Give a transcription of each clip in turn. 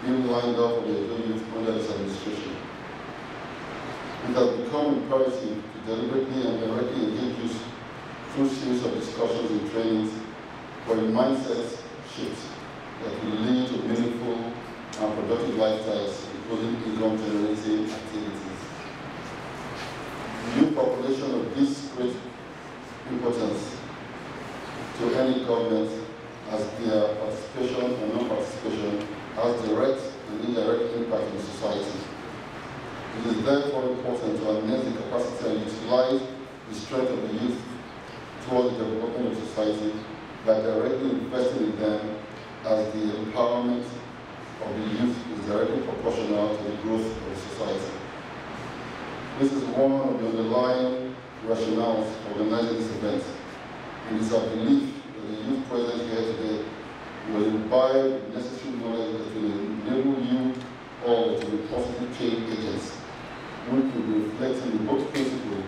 being lined up for the Edo youth under this administration. It has become imperative to deliberately and directly engage youth through a series of discussions and trainings for a mindset shift that will lead to meaningful and productive lifestyles, including income-generating activities. The youth population of this great importance to any government, as their participation and non-participation has direct and indirect impact on society. It is therefore important to harness the capacity and utilize the strength of the youth towards the development of society by directly investing in them, as the empowerment of the youth is directly proportional to the growth of society. This is one of the underlying rationales for organizing this event, and it is our belief that the youth present here today will imbibe the necessary knowledge that will enable you all to be positive change agents, which will be reflecting the both principle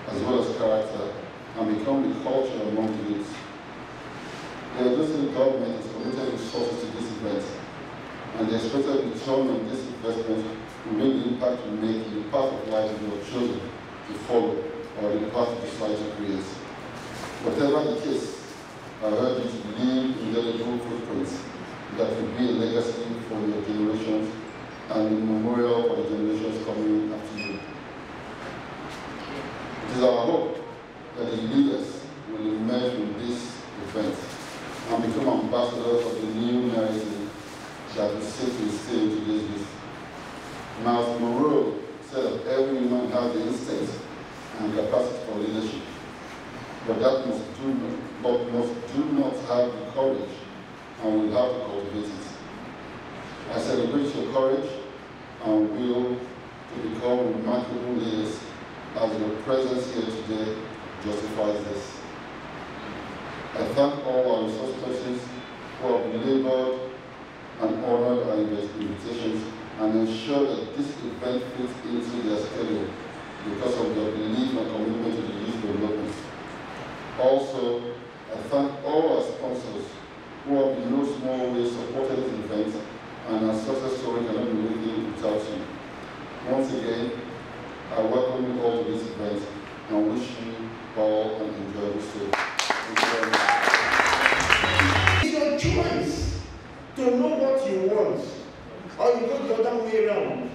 as well as character and become the culture among the youth. The existing government is committed resources to this event, and the expected return on this investment will make the impact we make in the path of life of your children to follow, or in the path of society creates. Whatever the case, I urge you to leave indelible footprints that will be a legacy for your generations and a memorial for the generations coming after you. It is our hope that the leaders will emerge from this event and become ambassadors of the new narrative that will seek to instill into today's youth. Miles Monroe said that every human has the instinct and capacity for leadership, but that must do not have the courage and will have to cultivate it. I celebrate your courage and will to become remarkable leaders, as your presence here today justifies this. I thank all our resource persons who have labored and honored our invitations and ensure that this event fits into their schedule because of their belief and commitment to the youth development. Also, I thank all our sponsors who have in no small way supported this event, and our success story cannot be anything without you. Once again, I welcome you all to this event and wish you all an enjoyable stay. Thank you very much. It's your choice to know what you want, or you go the other way around,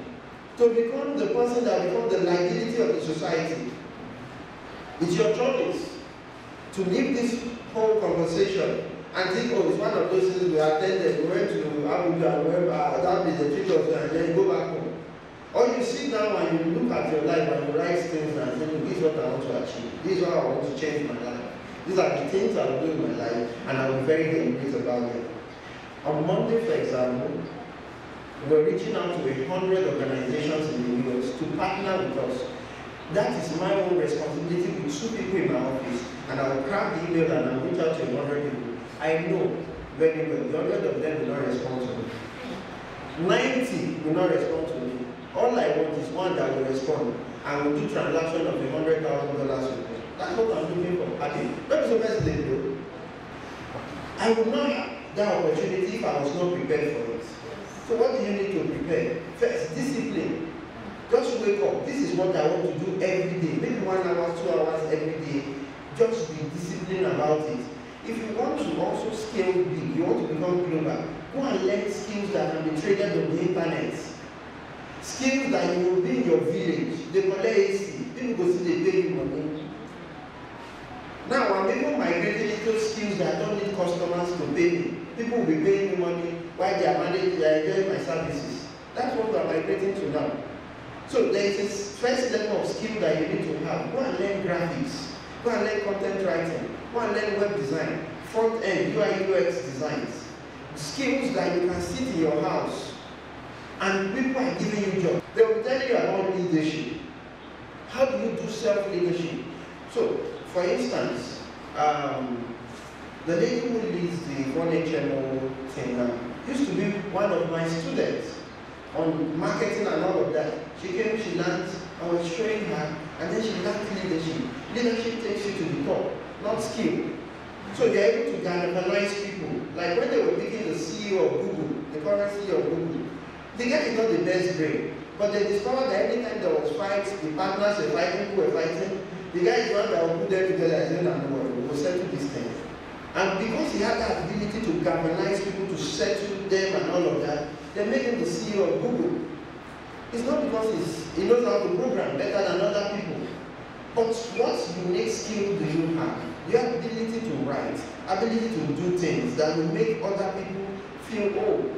to become the person that becomes the liability of the society. It's your choice to leave this whole conversation and think, oh, it's one of those things we attended, we went to Abuja, that be the teachers, and then you go back home. Or you sit down and you look at your life and you write things and say, this is what I want to achieve, this is how I want to change my life. These are the things I will do in my life, and I will be very deliberate about them. On Monday, for example, we're reaching out to 100 organizations in the US to partner with us. That is my own responsibility with 2 people in my office, and I will craft the email and I will reach out to 100 people. I know very well, the 100 of them will not respond to me. 90 will not respond to me. All I want is one that will respond and will do transaction of $100,000 with me. That's what I'm looking for. I think that is the best they do. I would not have that opportunity if I was not prepared for it. So what do you need to prepare? First, discipline. Just wake up. This is what I want to do every day. Maybe 1 hour, 2 hours every day. Just be disciplined about it. If you want to also scale big, you want to become global, go and learn skills that can be traded on the internet. Skills that you will be in your village. They collect AC. People go see they pay you money. Now I'm even migrating into skills that don't need customers to pay me. People will be paying me money while they are enjoying my services. That's what we're migrating to now. So there is this first level of skill that you need to have. Go and learn graphics. Go and learn content writing. Go and learn web design, front end, UI UX designs. Skills that you can sit in your house and people are giving you jobs. They will tell you about leadership. How do you do self-leadership? So, for instance, the lady who leads the 1HMO thing now used to be one of my students on marketing and all of that. She came, she learned, I was showing her, and then she learned leadership. Leadership takes you to the top, not skill. So they're able to galvanize people. Like when they were picking the CEO of Google, the current CEO of Google, The guy is not the best brain, but they discovered that every time there was fights, the partners were fighting, people were fighting, the guy is one that will put them together and say, no, we will settle this thing. And because he had that ability to galvanize people, to settle them and all of that, they made him the CEO of Google. It's not because he knows how to program better than other people. But what unique skill do you have? You have ability to write, ability to do things that will make other people feel, oh,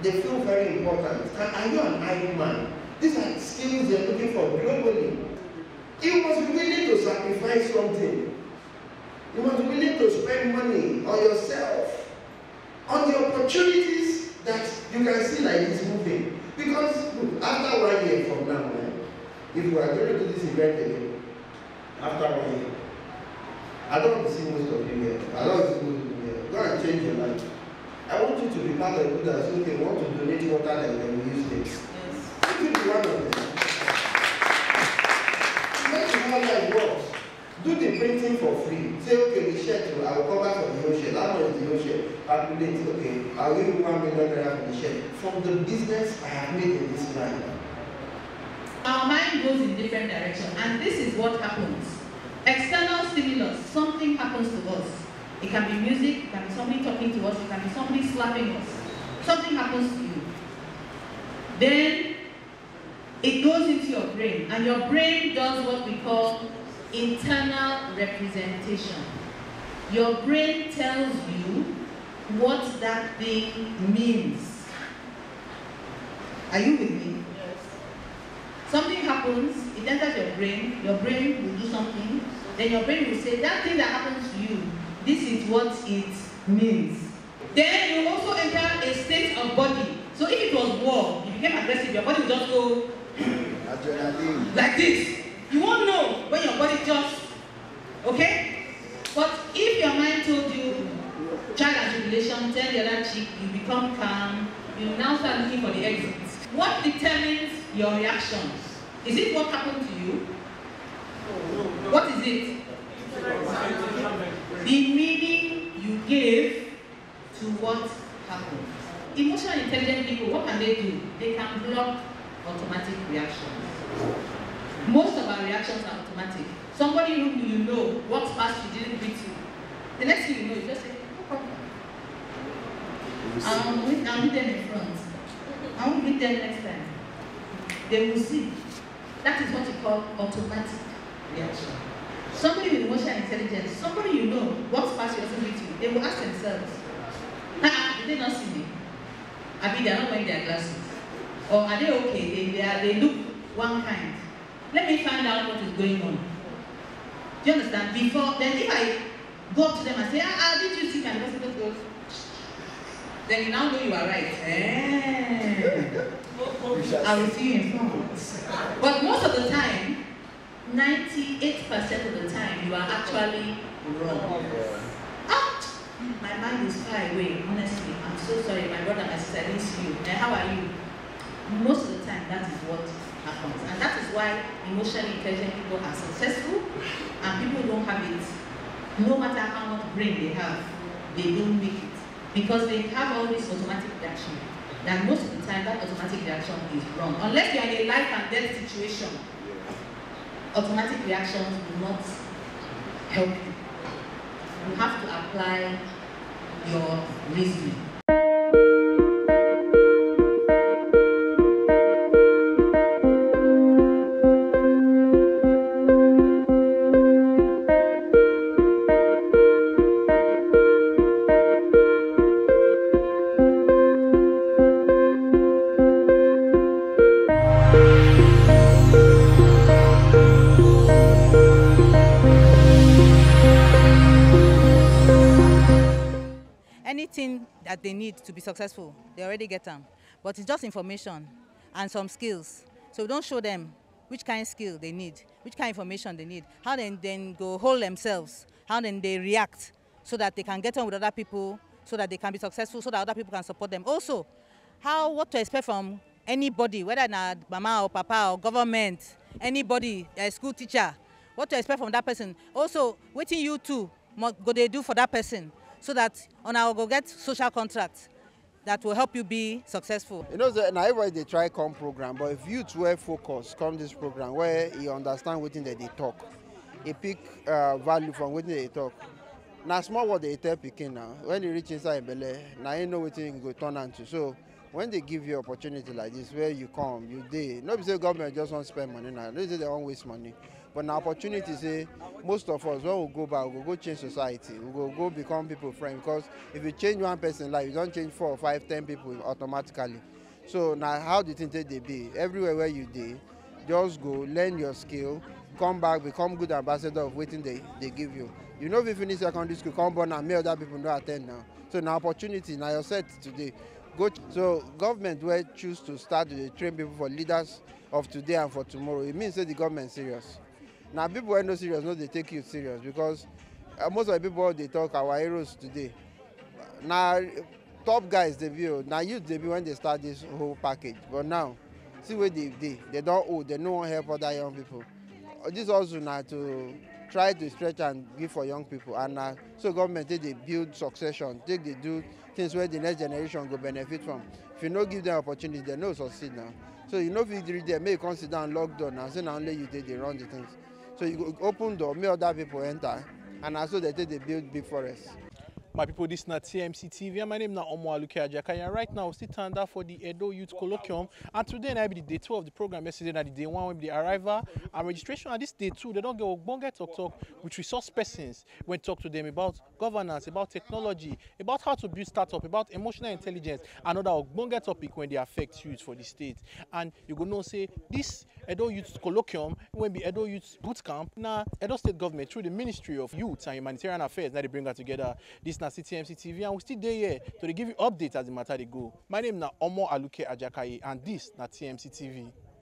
they feel very important. And are you an Iron Man? These are skills they're looking for globally. You must be willing to sacrifice something. You must be willing to spend money on yourself, on the opportunities that you can see like this moving. Because look, after 1 year from now, if we are going to do this event again, after 1 year, I don't want to see most of you here. I don't want to see most of you here. Go and change your life. I want you to be part of people that say, okay, want to donate water like when we use this. Yes. You be one of them. That's how life works. Do the printing for free. Say, okay, the shirt, I will cover for the whole shirt. How much is the whole shirt? Calculate, okay, I'll give you $1 million for the shirt. From the business I have made in this life. Our mind goes in different directions, and this is what happens. External stimulus, something happens to us. It can be music, it can be somebody talking to us, it can be somebody slapping us. Something happens to you. Then it goes into your brain, and your brain does what we call internal representation. Your brain tells you what that thing means. Are you with me? Yes. Something happens, it enters your brain will do something, then your brain will say, that thing that happens to you, this is what it means. Then you also enter a state of body. So if it was war, you became aggressive, your body will just go like this. You won't know when your body just, okay? But if your mind told you, child and tribulation, turn the other cheek, you become calm, you now start looking for the exit. What determines your reactions? Is it what happened to you? What is it? The meaning you gave to what happened. Emotional intelligent people, what can they do? They can block automatic reactions. Most of our reactions are automatic. Somebody whom you know walks past you, didn't greet you. The next thing you know, you just say, no problem. I'll meet them in front. I won't meet them next time. They will see. That is what you call automatic reaction. Somebody with emotional intelligence, somebody you know walks past you, doesn't greet you, they will ask themselves, did they not see me? I mean, they are not wearing their glasses. Or are they okay? They look one kind. Let me find out what is going on. Do you understand? Before, then if I go up to them and say, did you see my person goes, then you now know you are right. I will see you in front. But most of the time, 98% of the time, you are actually wrong. My mind is far away, honestly. I'm so sorry, my brother, my sister, I didn't see you. How are you? Most of the time, that is what happens. And that is why emotionally intelligent people are successful and people don't have it. No matter how much brain they have, they don't make it. Because they have all this automatic reaction. And most of the time, that automatic reaction is wrong. Unless you are in a life and death situation, automatic reactions will not help you. You have to apply your reasoning. Anything that they need to be successful, they already get them. But it's just information and some skills. So we don't show them which kind of skill they need, which kind of information they need, how they then go hold themselves, how then they react so that they can get on with other people, so that they can be successful, so that other people can support them. Also, what to expect from anybody, whether it's mama or papa or government, anybody, a school teacher, what to expect from that person. Also, what you too go they do for that person, so that on our go get social contracts. that will help you be successful. You know, now everybody they try come program, but if youth were focus come this program where you understand what they talk, you pick value from what they talk. Now small what they tell picking now, when they reach inside belly, now you know what you go turn into. So when they give you opportunity like this, where you come, you day. Nobody say government just want to spend money now. They say they won't waste money. But now opportunity say most of us when we go back, we go change society. We go become people friend because if you change one person life, you don't change 4, 5, 10 people automatically. So now how do you think they be? Everywhere where you day, just go learn your skill, come back, become good ambassador of waiting they give you. You know if you finish secondary school, come born and many other people don't attend now. So now opportunity, now you're set today. So government will choose to start to train people for leaders of today and for tomorrow. It means that the government is serious. Now people who are not serious, no, they take you serious because most of the people they talk our heroes today. Now top guys they view, now youth they be when they start this whole package. But now, see where they don't owe, they no one help other young people. This also now to try to stretch and give for young people. And so government they build succession, they do things where the next generation will benefit from. If you don't give them opportunity, they no succeed now. So you know if you read there, may come sit down, lock door now, so now only you they run the things. So you go open door, may other people enter, and also they build big forests. My people, this is not TMC TV, and my name is Ogbonge Ajakaya. And right now, we still stand up for the Edo Youth Colloquium. And today, I be the day 2 of the program. Yesterday, the day 1 with the arrival and registration. And this day 2, they don't get Ogbonge talk with resource persons when talk to them about governance, about technology, about how to build startup, about emotional intelligence, another Ogbonge topic when they affect youth for the state. And you go know say this Edo Youth Colloquium will be Edo Youth Bootcamp. Now, Edo State Government through the Ministry of Youth and Humanitarian Affairs, now they bring that together. This TMC TV, and we still there here to give you updates as the matter they go. My name is Ogbonge Ajakaya, and this is TMC TV.